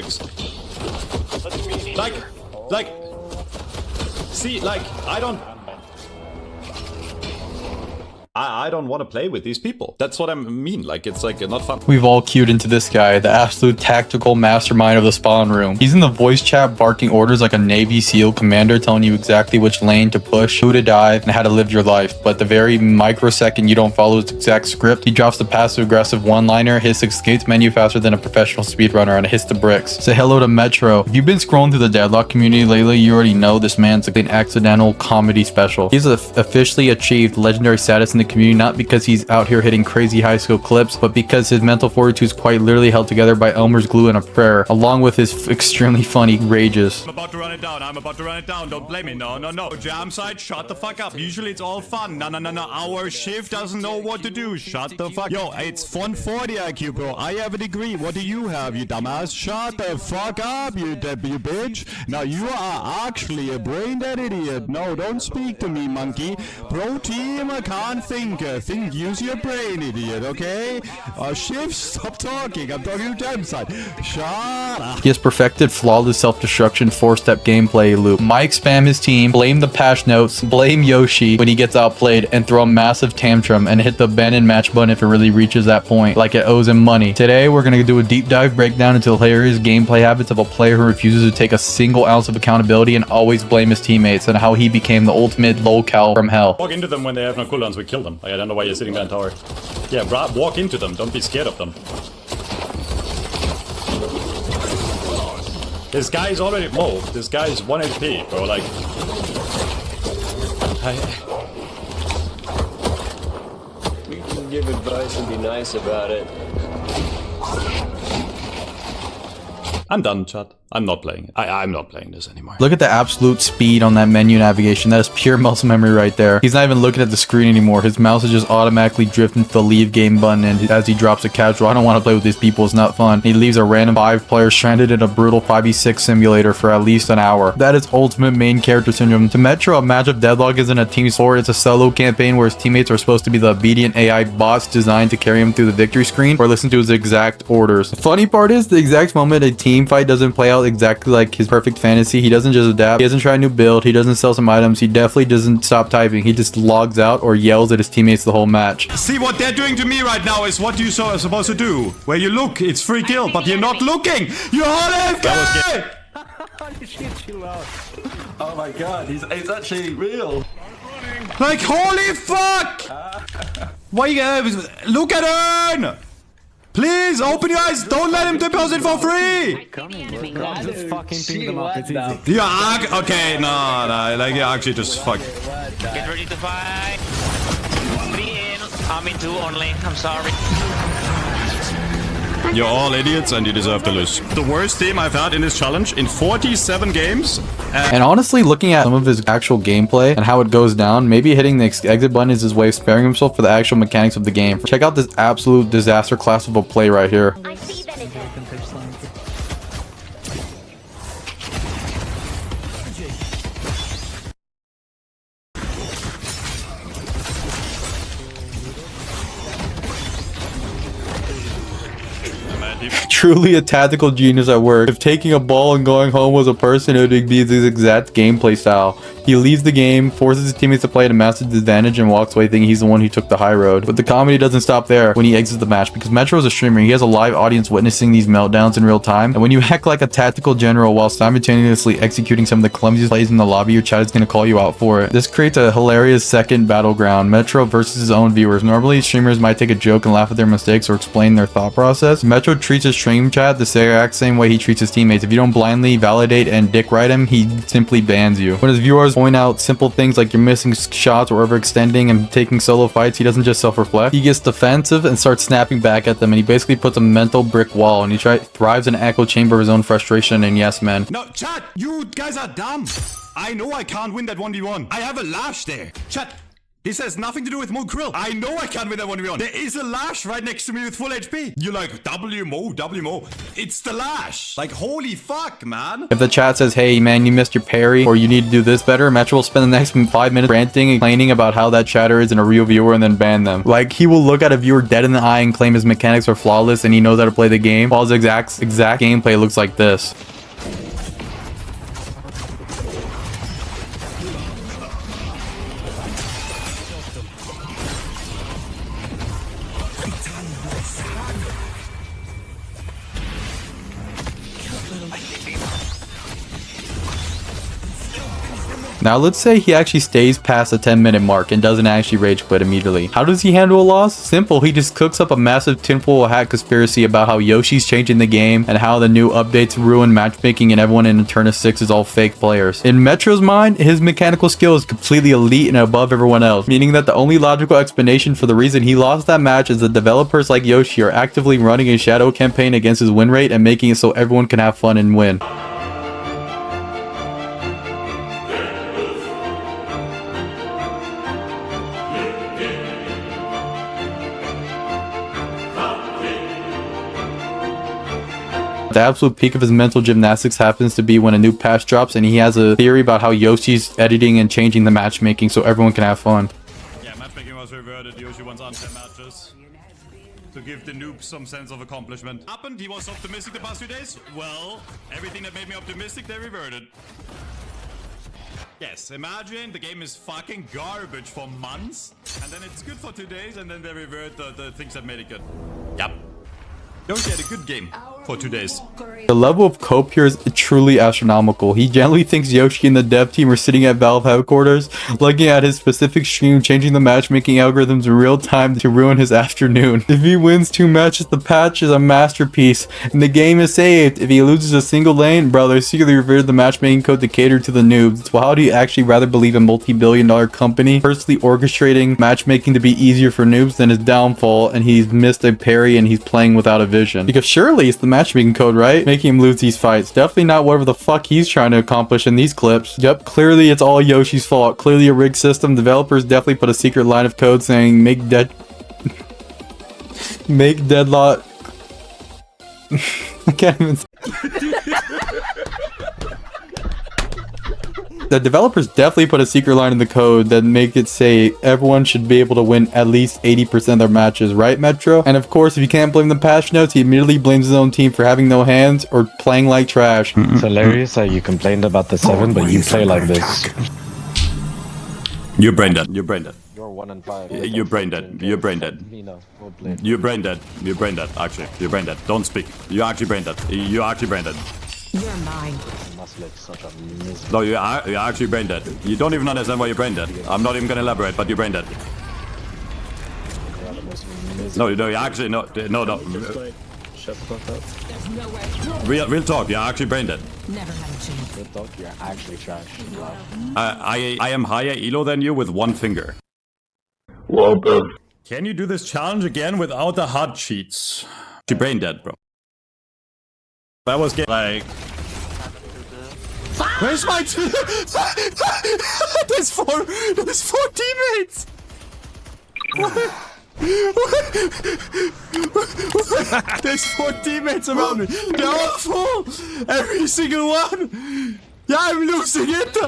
bricks. Like, see, like, I don't want to play with these people. That's what I mean. Like, it's like not fun. We've all queued into this guy, the absolute tactical mastermind of the spawn room. He's in the voice chat barking orders like a Navy SEAL commander, telling you exactly which lane to push, who to dive, and how to live your life. But the very microsecond you don't follow his exact script, he drops the passive aggressive one-liner, his escapes menu faster than a professional speedrunner, and hits the bricks. Say hello to Metro. If you've been scrolling through the Deadlock community lately, you already know this man's like an accidental comedy special. He's officially achieved legendary status in the community, not because he's out here hitting crazy high skill clips, but because his mental fortitude is quite literally held together by Elmer's glue and a prayer, along with his extremely funny rages. I'm about to run it down. Don't blame me. No. Jam side, shut the fuck up. Usually it's all fun. No. Our shift doesn't know what to do. Shut the fuck. Yo, it's 140 IQ, bro. I have a degree. What do you have, you dumbass? Shut the fuck up, you bitch. Now you are actually a brain dead idiot. No, don't speak to me, monkey. Pro team, I can't think. Use your brain, idiot, okay? Shift, stop talking. I'm talking to Jam side. Shut up. He has perfected flawless self-destruction 4-step gameplay loop. Mike spam his team, blame the patch notes, blame Yoshi when he gets outplayed, and throw a massive tantrum and hit the abandon match button if it really reaches that point, like it owes him money. Today, we're gonna do a deep dive breakdown into the hilarious gameplay habits of a player who refuses to take a single ounce of accountability and always blame his teammates, and how he became the ultimate lolcow from hell. Walk into them when they have no cooldowns, we kill them. I don't know why you're sitting behind tower. Yeah, bruh, walk into them. Don't be scared of them. This guy is already moved. This guy is 1 HP, bro. Like, We can give advice and be nice about it. I'm done, chat. I'm not playing it. I'm not playing this anymore. Look at the absolute speed on that menu navigation. That is pure muscle memory right there. He's not even looking at the screen anymore. His mouse is just automatically drifting to the leave game button, and as he drops a casual, I don't want to play with these people. It's not fun. He leaves a random 5 player stranded in a brutal 5v6 simulator for at least an hour. That is ultimate main character syndrome. To Metro, a match of Deadlock isn't a team sport. It's a solo campaign where his teammates are supposed to be the obedient AI bots designed to carry him through the victory screen or listen to his exact orders. The funny part is, the exact moment a team fight doesn't play out exactly like his perfect fantasy, he doesn't just adapt, he doesn't try a new build, he doesn't sell some items, he definitely doesn't stop typing, he just logs out or yells at his teammates the whole match. See, what they're doing to me right now is what you're supposed to do. Where you look, it's free kill, but you're not looking! You're all AFK! Oh my god, it's actually real. Like, holy fuck! Why you look at Earn! Please open your eyes. Don't let him deposit for free. Just fucking ping them up. It's easy. Yeah, okay, no, like you actually just fuck. Get ready to fight. 3 in. I'm in 2 only. I'm sorry. You're all idiots and you deserve to lose. The worst team I've had in this challenge in 47 games. And honestly, looking at some of his actual gameplay and how it goes down, maybe hitting the exit button is his way of sparing himself for the actual mechanics of the game. Check out this absolute disaster class of a play right here. I see that it's Truly a tactical genius at work. If taking a ball and going home was a person, it would be his exact gameplay style. He leaves the game, forces his teammates to play at a massive disadvantage, and walks away thinking he's the one who took the high road. But the comedy doesn't stop there when he exits the match, because Metro is a streamer. He has a live audience witnessing these meltdowns in real time. And when you act like a tactical general while simultaneously executing some of the clumsiest plays in the lobby, your chat is going to call you out for it. This creates a hilarious second battleground. Metro versus his own viewers. Normally, streamers might take a joke and laugh at their mistakes or explain their thought process. Metro treats his stream chat the exact same way he treats his teammates. If you don't blindly validate and dick ride him, he simply bans you. When his viewers point out simple things like you're missing shots or overextending and taking solo fights, he doesn't just self-reflect. He gets defensive and starts snapping back at them, and he basically puts a mental brick wall, and he thrives in an echo chamber of his own frustration and yes men. No, chat, you guys are dumb. I know I can't win that 1v1. I have a Lassh there. Chat, This has nothing to do with more grill. I know I can't win that 1v1. There is a Lassh right next to me with full HP. You're like, WMO. It's the Lassh. Like, holy fuck, man. If the chat says, hey, man, you missed your parry, or you need to do this better, Metro will spend the next 5 minutes ranting and complaining about how that chatter isn't a real viewer and then ban them. Like, he will look at a viewer dead in the eye and claim his mechanics are flawless and he knows how to play the game, while his exact gameplay looks like this. Now let's say he actually stays past the 10-minute mark and doesn't actually rage quit immediately. How does he handle a loss? Simple, he just cooks up a massive tinfoil hat conspiracy about how Yoshi's changing the game and how the new updates ruin matchmaking and everyone in a turn of 6 is all fake players. In Metro's mind, his mechanical skill is completely elite and above everyone else, meaning that the only logical explanation for the reason he lost that match is that developers like Yoshi are actively running a shadow campaign against his win rate and making it so everyone can have fun and win. The absolute peak of his mental gymnastics happens to be when a new patch drops and he has a theory about how Yoshi's editing and changing the matchmaking so everyone can have fun. Yeah, matchmaking was reverted. Yoshi wants unfair matches to give the noob some sense of accomplishment. Happened, he was optimistic the past few days. Well, everything that made me optimistic, they reverted. Yes, imagine the game is fucking garbage for months, and then it's good for 2 days, and then they revert the things that made it good. Yep. Yoshi had a good game for 2 days. The level of cope here is truly astronomical. He generally thinks Yoshi and the dev team are sitting at Valve headquarters, looking at his specific stream, changing the matchmaking algorithms in real time to ruin his afternoon. If he wins 2 matches, the patch is a masterpiece, and the game is saved. If he loses a single lane, bro, they secretly reverted the matchmaking code to cater to the noobs. So how do you actually rather believe a multi-billion-dollar company personally orchestrating matchmaking to be easier for noobs than his downfall, and he's missed a parry and he's playing without a vision? Because surely it's the matchmaking code, right? Making him lose these fights. Definitely not whatever the fuck he's trying to accomplish in these clips. Yep, clearly it's all Yoshi's fault. Clearly a rigged system. Developers definitely put a secret line of code saying make Deadlock. I can't even. The developers definitely put a secret line in the code that make it say everyone should be able to win at least 80% of their matches, right, Metro? And of course, if you can't blame the patch notes, he immediately blames his own team for having no hands or playing like trash. It's hilarious that you complained about the 7, but you play like this. You're brain dead. You're brain dead. You're 1 and 5. You're brain dead. You're brain dead. You're brain dead. You're brain dead. Actually, you're brain dead. Don't speak. You're actually brain dead. You're actually brain dead. You're mine. No, you're actually brain dead. You don't even understand why you're brain dead. I'm not even gonna elaborate, but you're brain dead. No, you're actually no. Real talk. You're actually brain dead. Never had a chance. Real talk, you're actually trash. Wow. I am higher elo than you with 1 finger. Well done. Can you do this challenge again without the hard cheats? You're brain dead, bro. That was like. Where's my there's four teammates. There's 4 teammates around me. They're all full. Every single one. Yeah, I'm losing it.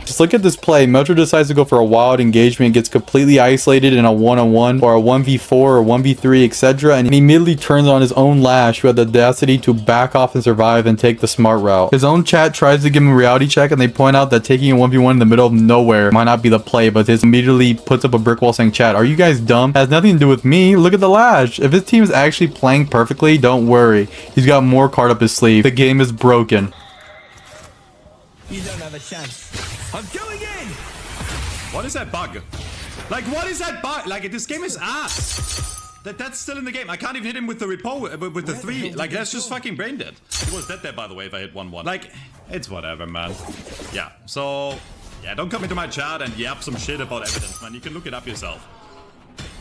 Just look at this play. Metro decides to go for a wild engagement, gets completely isolated in a 1-on-1 or a 1v4 or 1v3, etc. And he immediately turns on his own Lassh, who had the audacity to back off and survive and take the smart route. His own chat tries to give him a reality check, and they point out that taking a 1v1 in the middle of nowhere might not be the play, but his immediately puts up a brick wall saying, chat, are you guys dumb? Has nothing to do with me. Look at the Lassh. If his team is actually playing perfectly, don't worry. He's got more card up his sleeve. The game is broken. You don't have a chance. I'm going in! What is that bug? Like, what is that bug? Like, this game is ass. That's still in the game. I can't even hit him with the repo, with the 3. Like, that's just fucking brain dead. He was dead there, by the way, if I hit 1-1. Like, it's whatever, man. Yeah, so... Yeah, don't come into my chat and yap some shit about evidence, man. You can look it up yourself.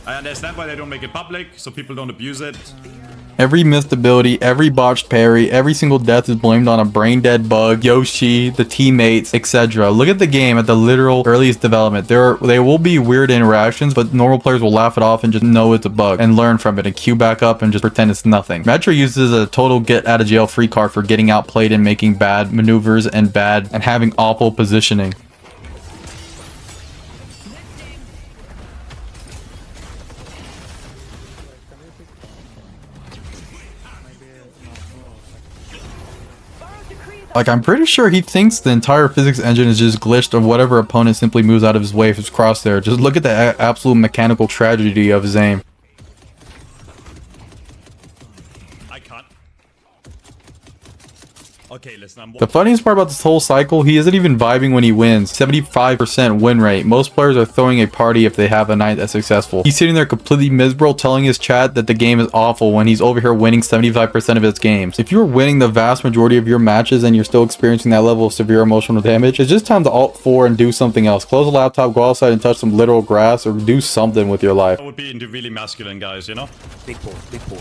I understand why they don't make it public, so people don't abuse it. Every missed ability, every botched parry, every single death is blamed on a brain dead bug, Yoshi, the teammates, etc. Look at the game at the literal earliest development. There will be weird interactions, but normal players will laugh it off and just know it's a bug and learn from it and queue back up and just pretend it's nothing. Metro uses a total get out of jail free card for getting outplayed and making bad maneuvers and having awful positioning. Like, I'm pretty sure he thinks the entire physics engine is just glitched or whatever opponent simply moves out of his way if it's crosshair. Just look at the absolute mechanical tragedy of his aim. I can't. Okay, listen, The funniest part about this whole cycle, he isn't even vibing when he wins. 75% win rate. Most players are throwing a party if they have a night that's successful. He's sitting there completely miserable telling his chat that the game is awful when he's over here winning 75% of his games. If you're winning the vast majority of your matches and you're still experiencing that level of severe emotional damage, it's just time to alt 4 and do something else. Close the laptop, go outside and touch some literal grass, or do something with your life. I would be into really masculine guys, you know? Big balls, big balls.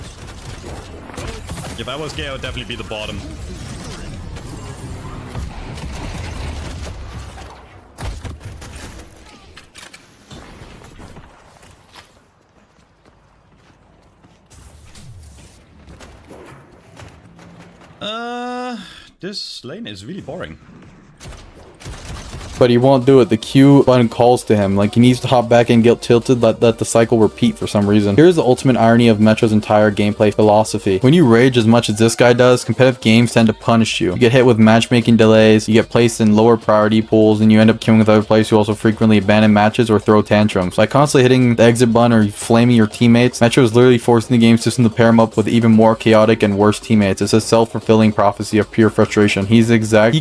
If I was gay, I would definitely be the bottom. This lane is really boring. But he won't do it. The Q button calls to him. Like, he needs to hop back and get tilted, let the cycle repeat for some reason. Here's the ultimate irony of Metro's entire gameplay philosophy. When you rage as much as this guy does, competitive games tend to punish you. You get hit with matchmaking delays, you get placed in lower priority pools, and you end up queuing with other players who also frequently abandon matches or throw tantrums. By constantly hitting the exit button or flaming your teammates, Metro is literally forcing the game system to pair him up with even more chaotic and worse teammates. It's a self-fulfilling prophecy of pure frustration. He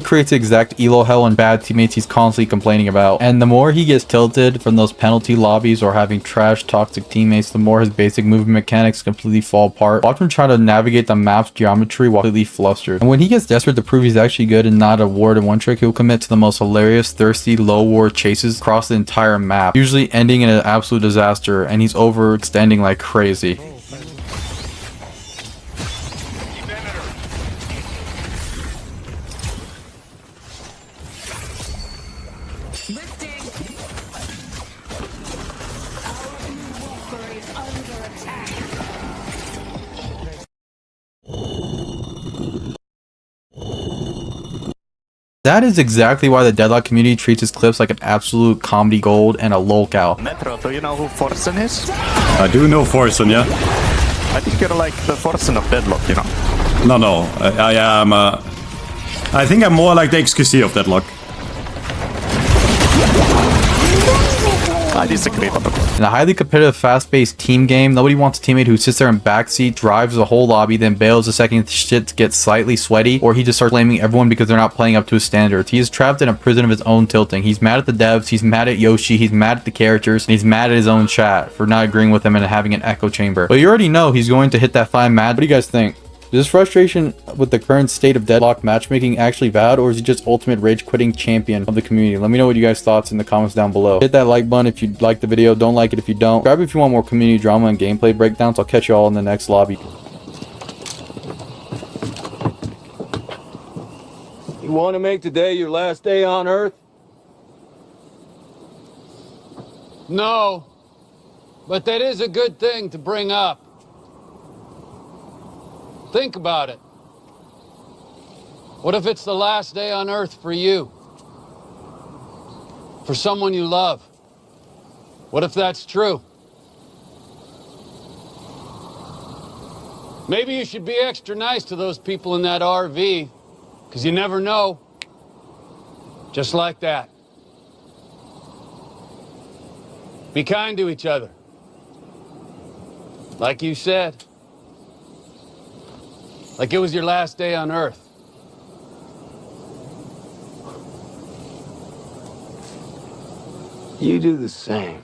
creates the exact elo hell and bad teammates he's constantly complaining about. And the more he gets tilted from those penalty lobbies or having trash toxic teammates, the more his basic movement mechanics completely fall apart. Watch him try to navigate the map's geometry while completely flustered. And when he gets desperate to prove he's actually good and not a ward and one trick, he'll commit to the most hilarious, thirsty, low ward chases across the entire map, usually ending in an absolute disaster, and he's overextending like crazy. That is exactly why the Deadlock community treats his clips like an absolute comedy gold and a lolcow. Metro, do you know who Forsen is? I do know Forsen, yeah. I think you're like the Forsen of Deadlock, you know? No, I am, I think I'm more like the XQC of Deadlock. I disagree. In a highly competitive, fast-paced team game, nobody wants a teammate who sits there in backseat, drives the whole lobby, then bails the second shit gets slightly sweaty, or he just starts blaming everyone because they're not playing up to his standards. He is trapped in a prison of his own tilting. He's mad at the devs, he's mad at Yoshi, he's mad at the characters, and he's mad at his own chat for not agreeing with him and having an echo chamber. But you already know he's going to hit that fine mad. What do you guys think? Is this frustration with the current state of Deadlock matchmaking actually valid, or is he just ultimate rage-quitting champion of the community? Let me know what you guys' thoughts in the comments down below. Hit that like button if you like the video. Don't like it if you don't. Subscribe if you want more community drama and gameplay breakdowns. I'll catch you all in the next lobby. You want to make today your last day on Earth? No, but that is a good thing to bring up. Think about it. What if it's the last day on Earth for you? For someone you love? What if that's true? Maybe you should be extra nice to those people in that RV, because you never know. Just like that. Be kind to each other. Like you said. Like it was your last day on Earth. You do the same.